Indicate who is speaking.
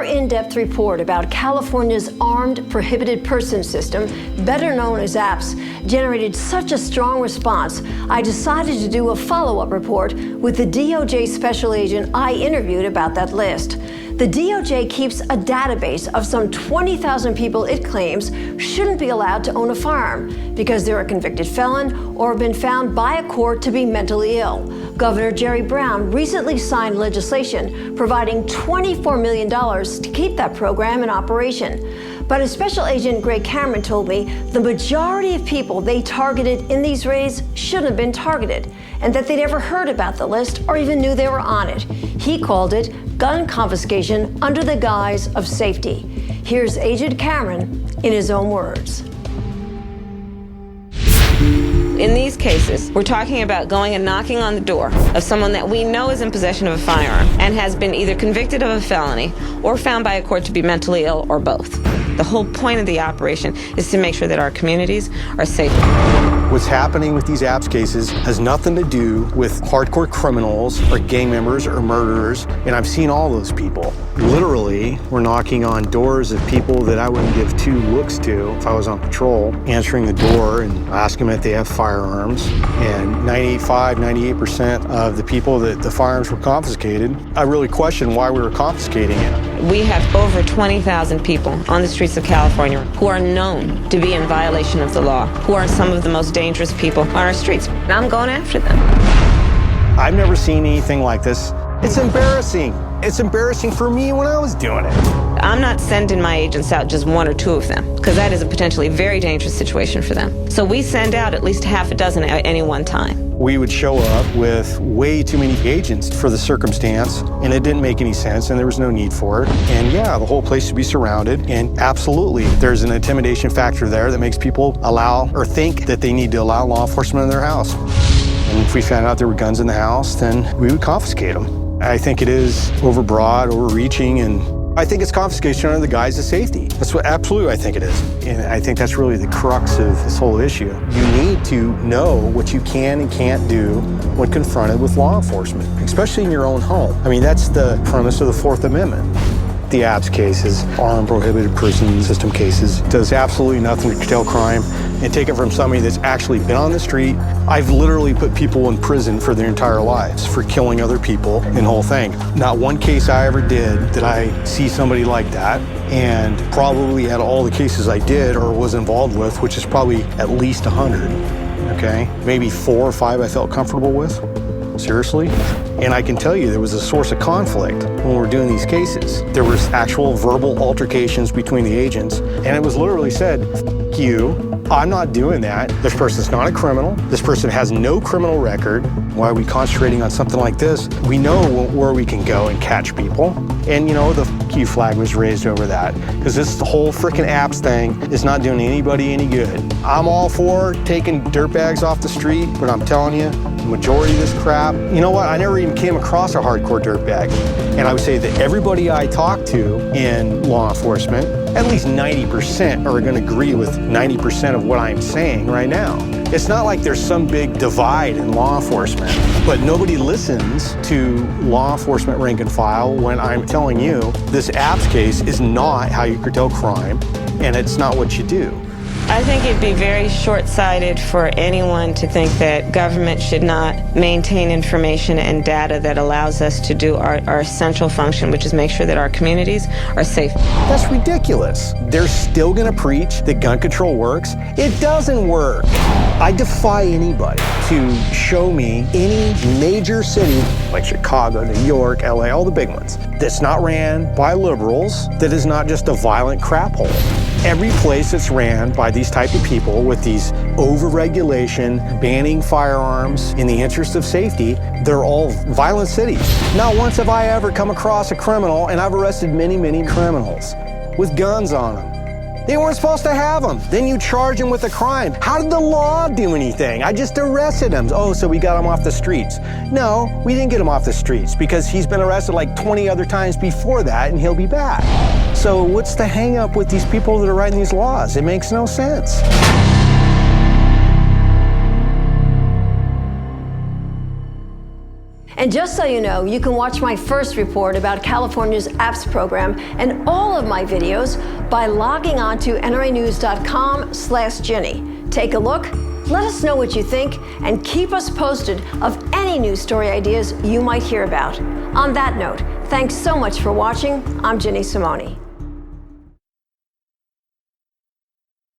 Speaker 1: our in-depth report about California's Armed Prohibited Person System, better known as APS, generated such a strong response, I decided to do a follow-up report with the DOJ special agent I interviewed about that list. The DOJ keeps a database of some 20,000 people it claims shouldn't be allowed to own a firearm because they're a convicted felon or have been found by a court to be mentally ill. Governor Jerry Brown recently signed legislation providing $24 million to keep that program in operation. But as Special Agent Greg Cameron told me, the majority of people they targeted in these raids shouldn't have been targeted, and that they'd ever heard about the list or even knew they were on it. He called it gun confiscation under the guise of safety. Here's Agent Cameron in his own words.
Speaker 2: In these cases, we're talking about going and knocking on the door of someone that we know is in possession of a firearm and has been either convicted of a felony or found by a court to be mentally ill or both. The whole point of the operation is to make sure that our communities are safe.
Speaker 3: What's happening with these APS cases has nothing to do with hardcore criminals or gang members or murderers, and I've seen all those people. Literally, we're knocking on doors of people that I wouldn't give two looks to if I was on patrol, answering the door and asking them if they have firearms. And 98% of the people that the firearms were confiscated, I really questioned why we were confiscating it.
Speaker 2: We have over 20,000 people on the streets of California who are known to be in violation of the law, who are some of the most dangerous people on our streets. And I'm going after them.
Speaker 3: I've never seen anything like this. It's embarrassing. It's embarrassing for me when I was doing it.
Speaker 2: I'm not sending my agents out, just one or two of them, because that is a potentially very dangerous situation for them. So we send out at least half a dozen at any one time.
Speaker 3: We would show up with way too many agents for the circumstance, and it didn't make any sense, and there was no need for it. And yeah, the whole place would be surrounded, and absolutely, there's an intimidation factor there that makes people allow or think that they need to allow law enforcement in their house. And if we found out there were guns in the house, then we would confiscate them. I think it is overbroad, overreaching, and I think it's confiscation under the guise of safety. That's what absolutely I think it is. And I think that's really the crux of this whole issue. You need to know what you can and can't do when confronted with law enforcement, especially in your own home. I mean, that's the premise of the Fourth Amendment. The APS cases, Armed Prohibited Person System cases, does absolutely nothing to curtail crime and take it from somebody that's actually been on the street. I've literally put people in prison for their entire lives for killing other people and the whole thing. Not one case I ever did did I see somebody like that, and probably out of all the cases I did or was involved with, which is probably at least 100, okay? Maybe 4 or 5 I felt comfortable with. Seriously? And I can tell you there was a source of conflict when we were doing these cases. There was actual verbal altercations between the agents, and it was literally said, "F you, I'm not doing that. This person's not a criminal. This person has no criminal record. Why are we concentrating on something like this? We know where we can go and catch people." And you know, the F you flag was raised over that, because this whole frickin' APS thing is not doing anybody any good. I'm all for taking dirtbags off the street, but I'm telling you, the majority of this crap, you know what, I never even came across a hardcore dirtbag. And I would say that everybody I talk to in law enforcement, at least 90% are going to agree with 90% of what I'm saying right now. It's not like there's some big divide in law enforcement, but nobody listens to law enforcement rank and file when I'm telling you this APS case is not how you curtail crime, and it's not what you do.
Speaker 2: I think it'd be very short-sighted for anyone to think that government should not maintain information and data that allows us to do our essential function, which is make sure that our communities are safe.
Speaker 3: That's ridiculous. They're still going to preach that gun control works. It doesn't work. I defy anybody to show me any major city like Chicago, New York, LA, all the big ones, that's not ran by liberals, that is not just a violent crap hole. Every place that's ran by these type of people with these over-regulation, banning firearms in the interest of safety, they're all violent cities. Not once have I ever come across a criminal, and I've arrested many, many criminals with guns on them. They weren't supposed to have them. Then you charge them with a crime. How did the law do anything? I just arrested him. Oh, so we got him off the streets. No, we didn't get him off the streets because he's been arrested like 20 other times before that, and he'll be back. So what's the hang up with these people that are writing these laws? It makes no sense.
Speaker 1: And just so you know, you can watch my first report about California's apps program and all of my videos by logging on to nranews.com/Ginny. Take a look, let us know what you think, and keep us posted of any news story ideas you might hear about. On that note, thanks so much for watching. I'm Ginny Simone.